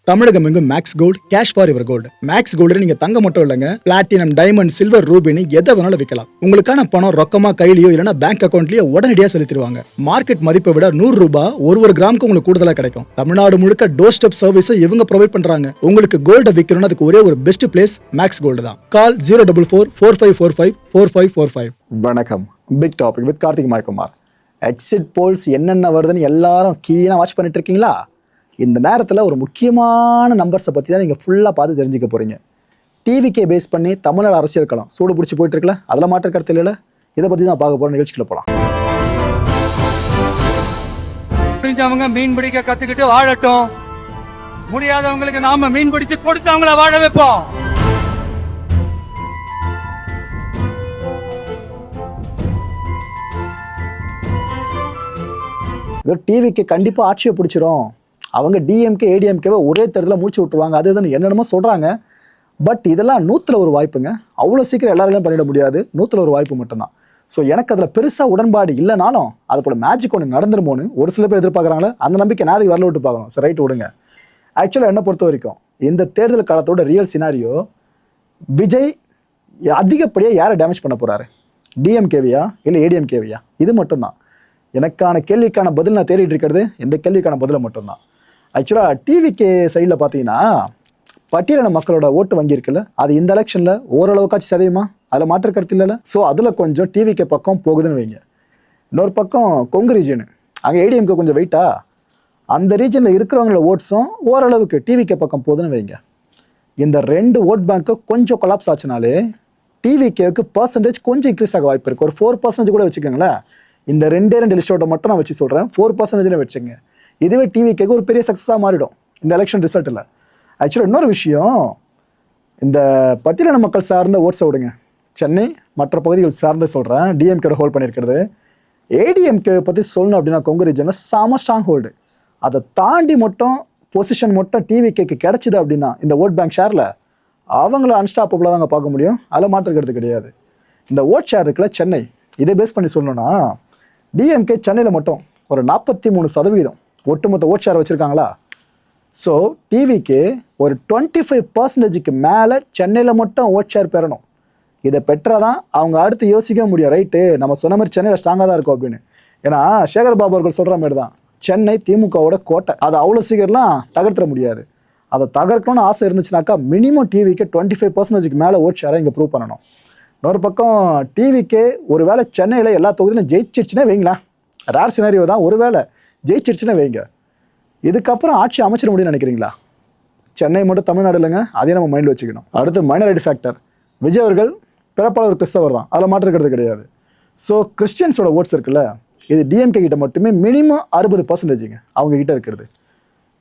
தமிழகம் எங்கும் Max Gold cash for your gold. Max Gold நீங்க தங்க மட்டும் இல்லைங்க, பிளாட்டினம், டைமண்ட், சில்வர், ரூபினி எதை வேணாலும் விற்கலாம். உங்களுக்கான பணம் ரொக்கமா கையிலயோ இல்லைன்னா பேங்க் அக்கௌண்ட்லயோ உடனடியாக செலுத்திடுவாங்க. மார்க்கெட் மதிப்பை விட 100 ரூபாய் ஒரு கிராமுக்கு உங்களுக்கு கூடுதலாக கிடைக்கும். தமிழ்நாடு முழுக்க டோர் ஸ்டெப் சர்வீஸும் இவங்க ப்ரொவைட் பண்றாங்க. உங்களுக்கு கோல்ட விற்கணும்னு அதுக்கு ஒரே ஒரு பெஸ்ட் பிளேஸ் மேக்ஸ் கோல்டு தான். கால் 04445454545. வணக்கம். Big topic with Karthik Mayakumar. Exit polls என்னென்ன வருதுன்னு எல்லாரும் கீழே வாட்ச் பண்ணிட்டு இருக்கீங்களா? இந்த நேரத்தில் ஒரு முக்கியமான நம்பர்ஸை பற்றி தான் நீங்கள் ஃபுல்லாக பார்த்து தெரிஞ்சுக்க போகிறீங்க. டிவிக்கே பேஸ் பண்ணி தமிழ்நாடு அரசியல் களம் சூடு பிடிச்சி போயிட்டு இருக்கல, அதில் மாற்ற கருத்து இல்லை. இதை பற்றி தான் பார்க்க போகிற நிகழ்ச்சிக்குள்ள போகலாம். முடிஞ்சவங்க மீன் பிடிக்க கற்றுக்கிட்டு வாழட்டும், முடியாதவங்களுக்கு நாம மீன் பிடிச்சு கொடுத்து அவங்கள வாழ வைப்போம். இதோ டிவிக்கு கண்டிப்பாக ஆட்சியை பிடிச்சிரும், அவங்க டிஎம்கே ஏடிஎம்கேவை ஒரே தேர்தலில் முடிச்சு விட்டுருவாங்க, அது இதுன்னு என்னென்னமோ சொல்கிறாங்க. பட் இதெல்லாம் 100ல் ஒரு வாய்ப்புங்க. அவ்வளோ சீக்கிரம் எல்லாராலையும் பண்ணிட முடியாது, 100ல் ஒரு வாய்ப்பு மட்டும்தான். ஸோ எனக்கு அதில் பெருசாக உடன்பாடு இல்லைனாலும் அது போல் மேஜிக் ஒன்று நடந்துருமோன்னு ஒரு சில பேர் எதிர்பார்க்குறாங்களே, அந்த நம்பிக்கை நான் அதுக்கு வரல விட்டு பார்க்கணும். சரி, ரைட்டு விடுங்க. ஆக்சுவலாக என்னை பொறுத்த வரைக்கும் இந்த தேர்தல் காலத்தோட ரியல் சினாரியோ, விஜய் அதிகப்படியாக யாரை டேமேஜ் பண்ண போகிறாரு, டிஎம்கேவியா இல்லை ஏடிஎம்கேவியா? இது மட்டும்தான் எனக்கான கேள்விக்கான பதில். நான் தேடிட்டு இருக்கிறது இந்த கேள்விக்கான பதிலை மட்டும்தான். ஆக்சுவலாக டிவிகே சைடில் பார்த்தீங்கன்னா பட்டியலின மக்களோட ஓட்டு வங்கி இருக்குல்ல, அது இந்த எலெக்ஷனில் ஓரளவுக்காச்சும் சதவீதமா, அதில் மாற்ற கருத்து இல்லைல்ல. ஸோ அதில் கொஞ்சம் டிவிகே பக்கம் போகுதுன்னு வைங்க. இன்னொரு பக்கம் கொங்கு ரீஜனு, அங்கே ஏடிஎம்கே கொஞ்சம் வெயிட்டா, அந்த ரீஜனில் இருக்கிறவங்களோட ஓட்ஸும் ஓரளவுக்கு டிவிகே பக்கம் போகுதுன்னு வைங்க. இந்த 2 ஓட் பேங்க்கு கொஞ்சம் கொலாப்ஸ் ஆச்சுனாலே டிவிகேவுக்கு பர்சன்டேஜ் கொஞ்சம் இன்க்ரீஸ் ஆக வாய்ப்பு இருக்குது. ஒரு 4% கூட வச்சுக்கோங்களேன். இந்த 2 லிஸ்ட்டோட மட்டும் நான் வச்சு சொல்கிறேன், 4% வச்சுங்க. இதுவே டிவிக்கு ஒரு பெரிய சக்ஸஸாக மாறிடும் இந்த எலெக்ஷன் ரிசல்ட்டில். ஆக்சுவலாக இன்னொரு விஷயம், இந்த பட்டியலின மக்கள் சார்ந்த ஓட்ஸை விடுங்க, சென்னை மற்ற பகுதிகள் சார்ந்து சொல்கிறேன், டிஎம்கேட ஹோல்ட் பண்ணியிருக்கிறது. ஏடிஎம்கே பற்றி சொல்லணும் அப்படின்னா கொங்கு ரீஜனில் செம ஸ்ட்ராங் ஹோல்டு. அதை தாண்டி மட்டும் பொசிஷன் மட்டும் டிவிகேக்கு கிடச்சிது அப்படின்னா இந்த ஓட் பேங்க் ஷேரில் அவங்கள அன்ஸ்டாப்பபிளாக தாங்க பார்க்க முடியும், அதில் மாற்றுக்கிறது கிடையாது. இந்த ஓட் ஷேர் இருக்குல்ல சென்னை, இதை பேஸ் பண்ணி சொல்லணும்னா டிஎம்கே சென்னையில் மட்டும் ஒரு 43% ஒட்டுமொத்த ஓட் ஷேர் வச்சுருக்காங்களா. ஸோ டிவிக்கு ஒரு 25%க்கு மேலே சென்னையில் மட்டும் ஓட் ஷேர் பெறணும். இதை பெற்றாதான் அவங்க அடுத்து யோசிக்க முடியும், ரைட்டு நம்ம சொன்ன மாதிரி சென்னையில் ஸ்ட்ராங்காக தான் இருக்கும் அப்படின்னு. ஏன்னா சேகர் பாபு அவர்கள் சொல்கிற மாதிரி தான், சென்னை திமுகவோட கோட்டை, அதை அவ்வளோ சீக்கிரம்லாம் தகர்த்துற முடியாது. அதை தகர்க்கணும்னு ஆசை இருந்துச்சுனாக்கா மினிமம் டிவிக்கு 25%க்கு மேலே ஓட் ஷேரை இங்கே ப்ரூவ் பண்ணணும். இன்னொரு பக்கம் டிவிக்கு ஒரு வேளை சென்னையில் எல்லா தொகுதியிலும் ஜெயிச்சிருச்சுன்னா வைங்களேன், ரேர் சினாரியோ தான், ஒரு வேளை ஜெயிச்சிருச்சுன்னா வைங்க, இதுக்கப்புறம் ஆட்சி அமைச்சிட முடியும்னு நினைக்கிறீங்களா? சென்னை மட்டும் தமிழ்நாடு இல்லைங்க, அதையும் நம்ம மைண்டில் வச்சுக்கணும். அடுத்து மைனாரிட்டி ஃபேக்டர். விஜய் அவர்கள் பிறப்பாளர் ஒரு கிறிஸ்தவர் தான், அதில் மாற்றுக்கிறது கிடையாது. ஸோ கிறிஸ்டியன்ஸோட ஓட்ஸ் இருக்குல்ல, இது டிஎம்கே கிட்ட மட்டுமே மினிமம் 60% அவங்க கிட்ட இருக்கிறது.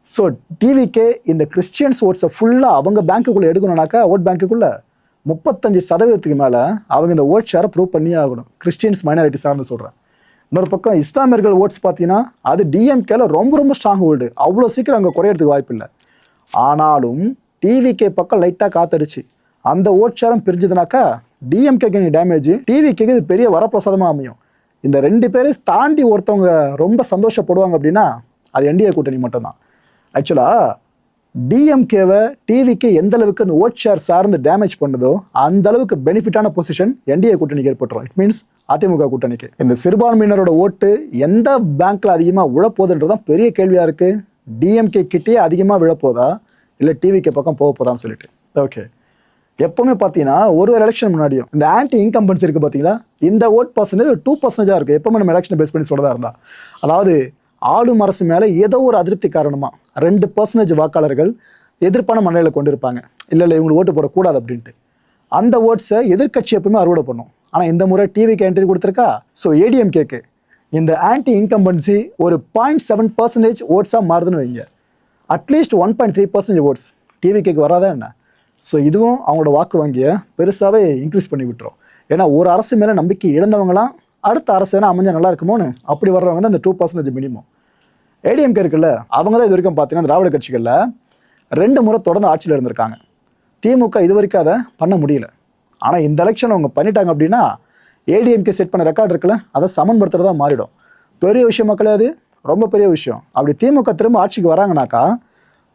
ஸோ டிவிக்கே இந்த கிறிஸ்டியன்ஸ் ஓட்ஸை ஃபுல்லாக அவங்க பேங்க்குள்ளே எடுக்கணும்னாக்கா ஓட் பேங்க்குள்ளே 35% மேலே அவங்க இந்த ஓட் ஷேரை ப்ரூவ் பண்ணியே ஆகணும். கிறிஸ்டியன்ஸ் மைனாரிட்டி சார்ந்து சொல்கிறேன். இன்னொரு பக்கம் இஸ்லாமியர்கள் ஓட்ஸ் பார்த்தீங்கன்னா அது டிஎம்கேல ரொம்ப ஸ்ட்ராங் ஹோல்டு, அவ்வளோ சீக்கிரம் அங்கே குறையிறதுக்கு வாய்ப்பு இல்லை. ஆனாலும் டிவிகே பக்கம் லைட்டாக காத்தடிச்சு அந்த ஓட் ஷேரும் பிரிஞ்சதுனாக்கா டிஎம்கேக்கு டேமேஜ், டிவிக்கு இது பெரிய வரப்பிரசாதமாக அமையும். இந்த 2 பேரை தாண்டி ஒருத்தவங்க ரொம்ப சந்தோஷப்படுவாங்க அப்படின்னா அது என்டிஏ கூட்டணி மட்டும்தான். ஆக்சுவலாக டிஎம்கேவை டிவிக்கு எந்த அளவுக்கு அந்த ஓட் ஷேர் சார்ந்து டேமேஜ் பண்ணுதோ அந்த அளவுக்கு பெனிஃபிட்டான பொசிஷன் என்டிஏ கூட்டணிக்கு ஏற்பட்டுரும். இட் மீன்ஸ் அதிமுக கூட்டணிக்கு. இந்த சிறுபான்மையினரோட ஓட்டு எந்த பேங்க்ல அதிகமாக விழப்போகுதுன்றதான் பெரிய கேள்வியாக இருக்குது. டிஎம்கே கிட்டே அதிகமாக விழப்போதா இல்லை டிவிக்கு பக்கம் போக போதான்னு சொல்லிட்டு. ஓகே, எப்போவுமே பார்த்தீங்கன்னா ஒரு எலெக்ஷன் முன்னாடியும் இந்த ஆன்டி இன்கம்பன்சி இருக்குது பார்த்தீங்களா, இந்த ஓட் பர்சன்டேஜ் 2% இருக்குது. எப்போவுமே நம்ம எலெக்ஷனை பேஸ் பண்ணி சொல்கிறதா இருந்தால், அதாவது ஆளும் அரசு மேலே ஏதோ ஒரு அதிருப்தி காரணமாக 2% வாக்காளர்கள் எதிர்ப்பான மனநிலையில் கொண்டு இருப்பாங்க, இல்லை இவங்களுக்கு ஓட்டு போடக்கூடாது அப்படின்ட்டு. அந்த ஓட்ஸை எதிர்கட்சி எப்பவுமே அறுவடை பண்ணும். ஆனால் இந்த முறை டிவிக்கு என்ட்ரி கொடுத்துருக்கா. ஸோ ஏடிஎம்கேக்கு இந்த ஆன்டி இன்கம்பன்சி ஒரு 0.7% ஓட்ஸாக மாறுதுன்னு வைங்க. அட்லீஸ்ட் 1.3% ஓட்ஸ் டிவிகேக்கு வராதா என்ன? ஸோ இதுவும் அவங்களோட வாக்கு வங்கியை பெருசாகவே இன்க்ரீஸ் பண்ணி விட்டுரும். ஏன்னா ஒரு அரசு மேலே நம்பிக்கை இழந்தவங்களாம் அடுத்த அரசு ஏன்னா அமைஞ்சால் நல்லா இருக்குமோன்னு அப்படி வர்றவங்க தான் இந்த 2% மினிமம். ஏடிஎம்கே இருக்குல்ல, அவங்க தான் இது வரைக்கும் பார்த்தீங்கன்னா திராவிட கட்சிகளில் 2 முறை தொடர்ந்து ஆட்சியில் இருந்திருக்காங்க. திமுக இது வரைக்கும் அதை பண்ண முடியல. ஆனால் இந்த எலெக்ஷன் அவங்க பண்ணிட்டாங்க அப்படின்னா ஏடிஎம்கே செட் பண்ண ரெக்கார்டு இருக்குல்ல, அதை சமன்படுத்துறதா மாறிடும். பெரிய விஷயம் மக்களே, அது ரொம்ப பெரிய விஷயம். அப்படி திமுக திரும்ப ஆட்சிக்கு வராங்கனாக்கா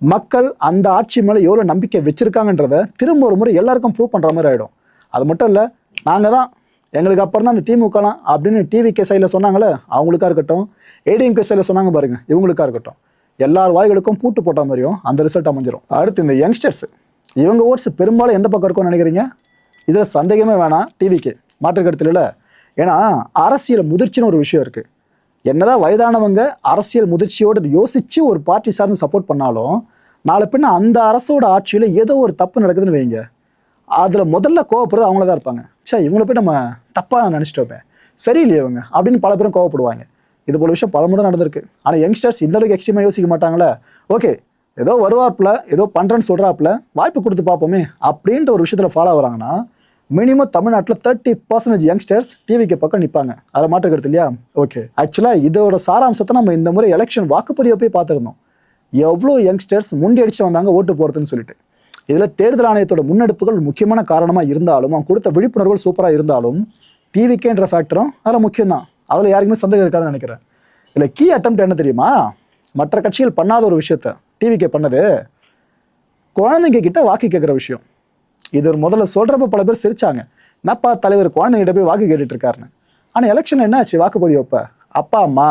மக்கள் அந்த ஆட்சி மேலே எவ்வளோ நம்பிக்கை வச்சுருக்காங்கன்றத திரும்ப ஒரு முறை எல்லாருக்கும் ப்ரூவ் பண்ணுற மாதிரி ஆகிடும். அது மட்டும் இல்லை, நாங்கள் தான் எங்களுக்கு அப்புறம் தான் அந்த திமுகலாம் அப்படின்னு டிவிகே சைடில் சொன்னாங்களே அவங்களுக்கா இருக்கட்டும், ஏடிஎம்கே சைடில் சொன்னாங்க பாருங்க இவங்களுக்கா இருக்கட்டும், எல்லார் வாய்களுக்கும் பூட்டு போட்ட மாதிரியும் அந்த ரிசல்ட் அமைஞ்சிடும். அடுத்து இந்த யங்ஸ்டர்ஸ், இவங்க ஓட்ஸ் பெரும்பாலும் எந்த பக்கம் இருக்கும்னு நினைக்கிறீங்க? இதில் சந்தேகமே வேணாம், டிவிக்கு மாற்று கருத்தில் இல்லை. ஏன்னா அரசியல் முதிர்ச்சின்னு ஒரு விஷயம் இருக்குது. என்னதான் வயதானவங்க அரசியல் முதிர்ச்சியோடு யோசித்து ஒரு பார்ட்டி சார்ந்து சப்போர்ட் பண்ணாலும் நாளை பின்ன அந்த அரசோட ஆட்சியில் ஏதோ ஒரு தப்பு நடக்குதுன்னு வைங்க, அதில் முதல்ல கோவப்படுறது அவங்கள தான் இருப்பாங்க. இவங்கள போய் நம்ம தப்பாக நினச்சிட்டோமே, சரியில்லையே இவங்க அப்படின்னு பல பேரும் கோவப்படுவாங்க. இது போல விஷயம் பல முறை நடந்திருக்கு. ஆனால் யங்ஸ்டர்ஸ் இந்த அளவுக்கு எக்ஸ்ட்ரீமாக யோசிக்க மாட்டாங்களே. ஓகே, ஏதோ வருவாப்பில் ஏதோ பண்ணுறேன்னு சொல்கிறாப்புல, வாய்ப்பு கொடுத்து பார்ப்போமே அப்படின்ற ஒரு விஷயத்தில் ஃபாலோ வராங்கன்னா மினிமம் தமிழ்நாட்டில் 30% யங்ஸ்டர்ஸ் டிவிக்கு பக்கம் நிற்பாங்க. அதை மாற்றுக்கிறது இல்லையா? ஓகே, ஆக்சுவலாக இதோட சாராம்சத்தை நம்ம இந்த முறை எலெக்ஷன் வாக்குப்பதிவை போய் பார்த்துருந்தோம். எவ்வளோ யங்ஸ்டர்ஸ் முண்டி அடிச்சு வந்தாங்க ஓட்டு போகிறதுன்னு சொல்லிட்டு. இதில் தேர்தல் ஆணையத்தோட முன்னெடுப்புகள் முக்கியமான காரணமாக இருந்தாலும், அவங்க கொடுத்த விழிப்புணர்வுகள் சூப்பராக இருந்தாலும், டிவிக்கேன்ற ஃபேக்டரும் அதில் முக்கியம்தான். அதில் யாருக்குமே சந்தேகம் இருக்காதுன்னு நினைக்கிறேன். இல்லை, கீ அட்டெம்ப்ட் என்ன தெரியுமா? மற்ற கட்சிகள் பண்ணாத ஒரு விஷயத்த டிவிக்கே பண்ணது, குழந்தைங்க கிட்ட வாக்கு கேட்குற விஷயம். இது ஒரு முதல்ல சொல்கிறப்ப பல பேர் சிரிச்சாங்க, என்னப்பா தலைவர் குழந்தைங்கிட்ட போய் வாக்கு கேட்டுட்டு இருக்காருன்னு. ஆனால் எலெக்ஷன் என்ன ஆச்சு? வாக்குப்பதிவு அப்போ அப்பா அம்மா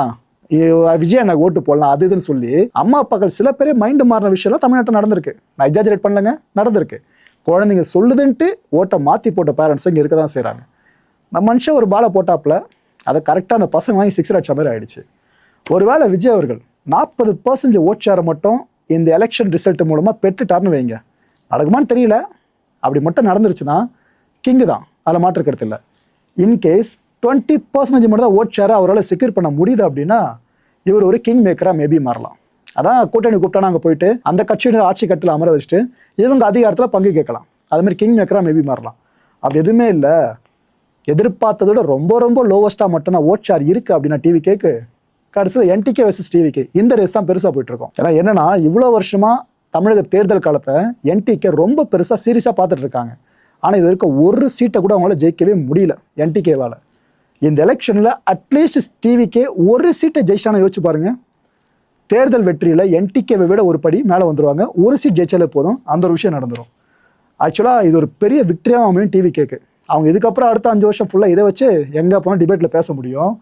விஜய் எனக்கு ஓட்டு போடலாம் அது இதுன்னு சொல்லி அம்மா அப்பாக்கள் சில பேரே மைண்டு மாறின விஷயம்லாம் தமிழ்நாட்டில் நடந்திருக்கு. நான் எக்ஸாஜரேட் பண்ணலங்க, நடந்திருக்கு. குழந்தைங்க சொல்லுதுன்ட்டு ஓட்டை மாற்றி போட்ட பேரண்ட்ஸ் இங்கே இருக்க தான் செய்கிறாங்க. நம்ம மனுஷன் ஒரு பாலை போட்டாப்புல அதை கரெக்டாக அந்த பசங்க வாங்கி 6 அடிச்ச மாதிரி ஆயிடுச்சு. ஒருவேளை விஜய் அவர்கள் 40% ஓட் ஷேரை மட்டும் இந்த எலெக்ஷன் ரிசல்ட் மூலமாக பெற்றுட்டார்னு வைங்க, நடக்குமான்னு தெரியல. அப்படி மட்டும் நடந்துருச்சுன்னா கிங்கு தான், அதில் மாற்று கருத்து இல்லை. இன்கேஸ் 20% மட்டும் தான் ஓட் ஷேரை அவரால் செக்யூர் பண்ண முடியுது அப்படின்னா இவர் ஒரு கிங் மேக்கராக மேபி மாறலாம். அதான் கூட்டணி கூப்பிட்டானா அங்கே போயிட்டு அந்த கட்சியோட ஆட்சி கட்டில் அமர வச்சுட்டு இவங்க அதிகாரத்தில் பங்கு கேட்கலாம். அதுமாதிரி கிங் மேக்கராக மேபி மாறலாம். அப்படி எதுவுமே இல்லை, எதிர்பார்த்ததோட ரொம்ப ரொம்ப லோவஸ்ட்டாக மட்டும்தான் ஓட் ஷேர் இருக்குது அப்படின்னா டிவிகேக்கு கடைசியில் என்டிகே வெர்சஸ் டிவிகே இந்த ரேஸ் தான் பெருசாக போயிட்டுருக்கோம். ஏன்னா என்னன்னா, இவ்வளோ வருஷமாக தமிழக தேர்தல் காலத்தை என்டிகே ரொம்ப பெருசாக சீரியஸாக பார்த்துட்டு இருக்காங்க. ஆனால் இது இருக்க ஒரு சீட்டை கூட அவங்களால ஜெயிக்கவே முடியல என்டிகேவால். இந்த எலெக்ஷனில் அட்லீஸ்ட் டிவிக்கே ஒரு சீட்டை ஜெயிச்சான யோசிச்சு பாருங்க. தேர்தல் வெற்றியில் என்டிகேவை விட ஒரு படி மேலே வந்துடுவாங்க. ஒரு சீட் ஜெயிச்சாலே போதும், அந்த ஒரு விஷயம் நடந்துடும். ஆக்சுவலாக இது ஒரு பெரிய விக்டரியாக அமையும் டிவிகேக்கு. அவங்க இதுக்கப்புறம் அடுத்த 5 வருஷம் ஃபுல்லாக இதை வச்சு எங்கே போனால் டிபேட்டில் பேச முடியும்.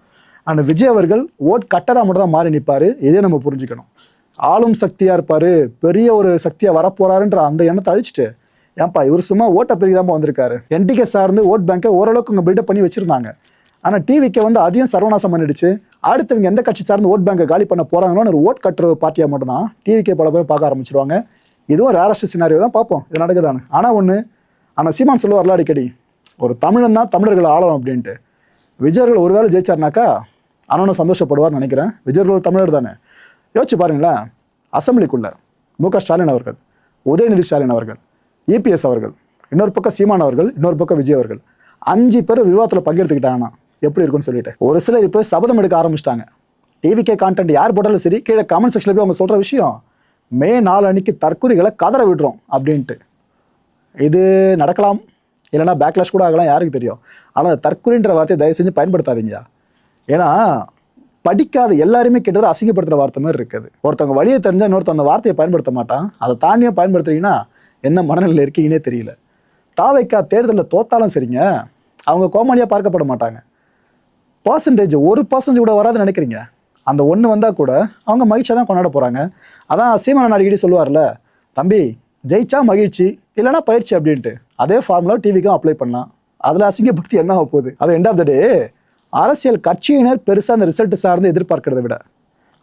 அந்த விஜய் அவர்கள் ஓட் கட்டராக மட்டும் தான் மாறி நிற்பார். இதே நம்ம புரிஞ்சுக்கணும். ஆளும் சக்தியாக இருப்பார், பெரிய ஒரு சக்தியாக வரப்போறாருன்ற அந்த எண்ணத்தை அழிச்சிட்டு, ஏன்ப்பா இவர் சும்மா ஓட்டை பெருகி தான் வந்திருக்காரு. என்டிகே சார்ந்து ஓட் பேங்கை ஓரளவுக்கு இங்கே பில்டப் பண்ணி வச்சுருந்தாங்க. ஆனால் டிவிக்கே வந்து அதையும் சர்வநாசம் பண்ணிடுச்சு. அடுத்தவங்க எந்த கட்சி சார்ந்து ஓட் பேங்கை காலி பண்ண போகிறாங்களோன்னு ஒரு ஓட் கட்டுற பார்ட்டியாக மட்டும்தான் டிவிக்கே பல பேர் பார்க்க ஆரம்பிச்சிருவாங்க. இதுவும் ரேரஸ்ட் சினாரியோ தான், பார்ப்போம் இது நடக்குதானு. ஆனால் சீமான் சொல்லுவார்ல அடிக்கடி, ஒரு தமிழன் தான் தமிழர்கள் ஆளணும் அப்படின்ட்டு. விஜயர்கள் ஒருவேளை ஜெயிச்சார்னாக்கா அண்ணனும் சந்தோஷப்படுவார்னு நினைக்கிறேன். விஜயர்கள் தமிழர் தானே. யோசிச்சு பாருங்களேன், அசம்பிளிக்குள்ள மு.க. ஸ்டாலின் அவர்கள், உதயநிதி ஸ்டாலின் அவர்கள், இபிஎஸ் அவர்கள், இன்னொரு பக்கம் சீமான் அவர்கள், இன்னொரு பக்கம் விஜய் அவர்கள், 5 பேர் விவாதத்தில் பங்கெடுத்துக்கிட்டாங்கன்னா எப்படி இருக்குன்னு சொல்லிட்டு ஒரு சிலர் இப்போ சபதம் எடுக்க ஆரம்பிச்சிட்டாங்க. டிவிகே கான்டென்ட் யார் போட்டாலும் சரி, கீழே கமெண்ட் செக்ஷனில் போய் அவங்க சொல்கிற விஷயம், மே 4 அன்னைக்கு தற்கொலைகளை கதற விடுறோம் அப்படின்ட்டு. இது நடக்கலாம், இல்லைனா பேக்லாஷ் கூட ஆகலாம், யாருக்கு தெரியும். ஆனால் தற்கொலைன்ற வார்த்தையை தயவு செஞ்சு பயன்படுத்தாதீங்க. ஏன்னா படிக்காத எல்லாருமே கிட்டத்தட்ட அசிங்கப்படுத்துகிற வார்த்தை மாதிரி இருக்குது. ஒருத்தவங்க வழியை தெரிஞ்சால் இன்னொருத்த அந்த வார்த்தையை பயன்படுத்த மாட்டான். அதை தாண்டியும் பயன்படுத்துறீங்கன்னா என்ன மனநிலையில் இருக்கீங்கன்னே தெரியல. தாவைக்கா தேர்தலில் தோத்தாலும் சரிங்க, அவங்க கோமாளியாக பார்க்கப்பட மாட்டாங்க. பர்சன்டேஜ் 1% கூட வராதுன்னு நினைக்கிறீங்க. அந்த 1 வந்தால் கூட அவங்க மகிழ்ச்சியாக தான் கொண்டாட போகிறாங்க. அதான் சீமானன் அடிக்கடி சொல்லுவார்ல, தம்பி ஜெயிச்சா மகிழ்ச்சி, இல்லைனா பயிற்சி அப்படின்ட்டு. அதே ஃபார்முலா டிவிக்கும் அப்ளை பண்ணலாம். அதில் அசிங்கப்படுத்தி என்ன ஆக போகுது? அது எண்ட் ஆஃப் த டே அரசியல் கட்சியினர் பெருசாக அந்த ரிசல்ட் சார்ந்து எதிர்பார்க்கறத விட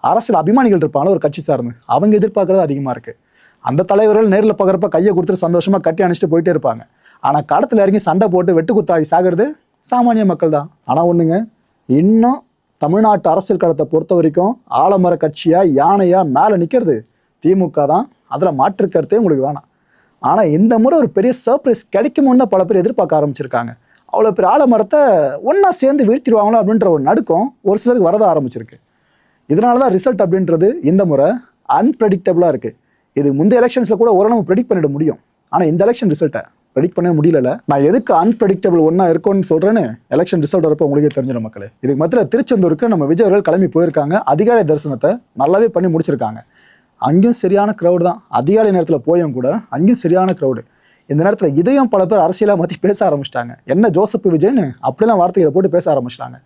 அரசியல் அபிமானிகள் இருப்பாங்க ஒரு கட்சி சார்ந்து, அவங்க எதிர்பார்க்கறது அதிகமாக இருக்குது. அந்த தலைவர்கள் நேரில் பார்க்குறப்ப கையை கொடுத்துட்டு சந்தோஷமாக கட்டி அணிச்சிட்டு போயிட்டே இருப்பாங்க. ஆனால் களத்தில் இறங்கி சண்டை போட்டு வெட்டு குத்தாகி சாகிறது சாமானிய மக்கள் தான். ஆனால் ஒன்றுங்க, இன்னும் தமிழ்நாட்டு அரசியல் களத்தை பொறுத்த வரைக்கும் ஆலமர கட்சியாக யானையாக மேலே நிற்கிறது திமுக தான். அதில் மாற்றுக்கிறதே உங்களுக்கு வேணாம். ஆனால் இந்த முறை ஒரு பெரிய சர்ப்ரைஸ் கிடைக்குமோன்னு தான் பல பேர் எதிர்பார்க்க ஆரம்பிச்சிருக்காங்க. அவ்வளோ பெரிய ஆலமரத்தை ஒன்றா சேர்ந்து வீழ்த்திடுவாங்களோ அப்படின்ற ஒரு நடுக்கம் ஒரு சிலருக்கு வரத ஆரம்பிச்சிருக்கு. இதனால தான் ரிசல்ட் அப்படின்றது இந்த முறை அன்பிரடிக்டபுளாக இருக்குது. இது முந்தைய எலெக்ஷன்ஸில் கூட ஓரளவு ப்ரெடிக்ட் பண்ணிட முடியும். ஆனால் இந்த எலெக்ஷன் ரிசல்ட்டை ப்ரெடிக்ட் பண்ண முடியல. நான் எதுக்கு அன்பிரடிக்டபிள் ஒன்றா இருக்கும்னு சொல்கிறேன்னு எலெக்ஷன் ரிசல்ட் வரப்போ உங்களுக்கே தெரிஞ்சிடும் மக்களே. இதுக்கு மத்தியில் திருச்செந்தூருக்கு நம்ம விஜய் அவர்கள் கிளம்பி போயிருக்காங்க. அதிகாலை தரிசனத்தை நல்லாவே பண்ணி முடிச்சிருக்காங்க. அங்கேயும் சரியான க்ரௌடு தான். அதிகாலை நேரத்தில் போயும் கூட அங்கேயும் சரியான க்ரௌடு. இந்த நேரத்தில் இதையும் பல பேர் அரசியலாக மாற்றி பேச ஆரம்பிச்சிட்டாங்க. என்ன ஜோசப் விஜய்னு அப்படிலாம் வார்த்தைகளை போட்டு பேச ஆரம்பிச்சிட்டாங்க.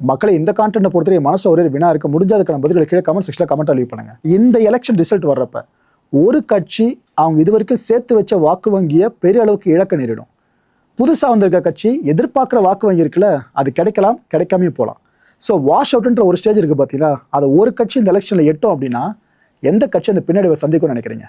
மக்களை இந்த கான்டென்ட்டை பொறுத்தவரை மனசு ஒரே வினா இருக்க. முடிஞ்ச அதுக்கான பதில்களை கீழே கமெண்ட் செக்ஷனில் கமெண்ட் லீவ் பண்ணுங்க. இந்த எலெக்ஷன் ரிசல்ட் வர்றப்ப ஒரு கட்சி அவங்க இது வரைக்கும் சேர்த்து வச்ச வாக்கு வங்கியை பெரிய அளவுக்கு இழக்க நேரிடும். புதுசாக வந்திருக்க கட்சி எதிர்பார்க்குற வாக்கு வங்கி இருக்குல்ல, அது கிடைக்கலாம், கிடைக்காமையும் போகலாம். ஸோ வாஷ் அவுட்ன்ற ஒரு ஸ்டேஜ் இருக்குது பார்த்தீங்களா, அதை ஒரு கட்சி இந்த எலெக்ஷனில் எட்டும் அப்படின்னா எந்த கட்சி அந்த பின்னாடி சந்திக்கும்னு நினைக்கிறீங்க?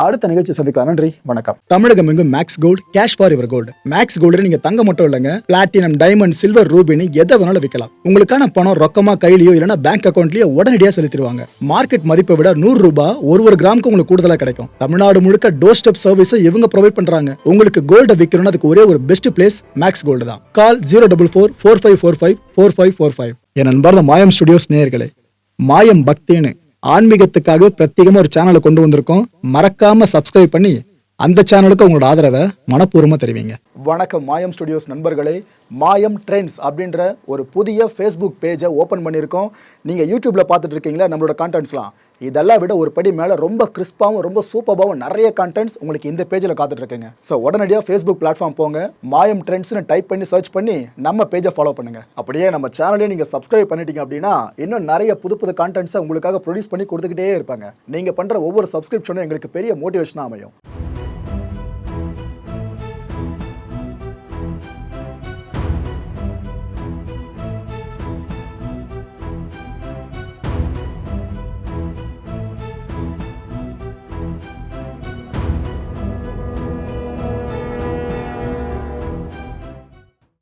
அடுத்த நிகழ்ச்சி சந்திக்கலாம். நன்றி, வணக்கம். தமிழகம் எங்கும் Max Gold, cash for your gold. Max Gold நீங்க தங்க மட்டும் இல்லைங்க, பிளாட்டினம், டைமண்ட், சில்வர், ரூபினி எதை வேணாலும் விற்கலாம். உங்களுக்கான பணம் ரொக்கமா கையிலயோ இல்லைன்னா பேங்க் அக்கௌண்ட்லயோ உடனடியாக செலுத்திடுவாங்க. மார்க்கெட் மதிப்பை விட 100 ரூபாய் ஒரு கிராமுக்கு உங்களுக்கு கூடுதலா கிடைக்கும். தமிழ்நாடு முழுக்க டோர் ஸ்டெப் சர்வீஸும் இவங்க ப்ரொவைட் பண்றாங்க. உங்களுக்கு கோல்ட விற்கணும்னா அதுக்கு ஒரே ஒரு பெஸ்ட் பிளேஸ் மேக்ஸ் கோல்டு தான். கால் 04445454545. என் நண்பர் மாயம் ஸ்டுடியோஸ் நேயர்களே, மாயம் பக்தின்னு ஆன்மீகத்துக்காக பிரத்யேகமா ஒரு சேனலை கொண்டு வந்திருக்கோம். மறக்காம சப்ஸ்கிரைப் பண்ணி அந்த சேனலுக்கு உங்களோட ஆதரவை மனப்பூர்வமா தெரிவிங்க. வணக்கம் மாயம் ஸ்டுடியோஸ் நண்பர்களே. மாயம் ட்ரெண்ட்ஸ் அப்படின்ற ஒரு புதிய ஃபேஸ்புக் பேஜை ஓப்பன் பண்ணியிருக்கோம். நீங்கள் யூடியூப்பில் பார்த்துட்டு இருக்கீங்களா நம்மளோட கான்டென்ட்ஸ்லாம். இதெல்லாம் விட ஒரு படி மேலே ரொம்ப கிறிஸ்பாகவும் ரொம்ப சூப்பராகவும் நிறைய கான்டென்ட்ஸ் உங்களுக்கு இந்த பேஜில் காத்துட்டு இருக்குங்க. ஸோ உடனடியாக ஃபேஸ்புக் பிளாட்ஃபார்ம் போங்க, மாயம் ட்ரெண்ட்ஸ்னு டைப் பண்ணி சர்ச் பண்ணி நம்ம பேஜை ஃபாலோ பண்ணுங்கள். அப்படியே நம்ம சேனலையும் நீங்கள் சப்ஸ்கிரைப் பண்ணிட்டீங்க அப்படின்னா இன்னும் நிறைய புது புது கான்டென்ட்ஸை உங்களுக்காக ப்ரொடியூஸ் பண்ணி கொடுத்துக்கிட்டே இருப்பாங்க. நீங்கள் பண்ணுற ஒவ்வொரு சப்ஸ்கிரிப்ஷனும் எங்களுக்கு பெரிய மோட்டிவேஷனாக அமையும்.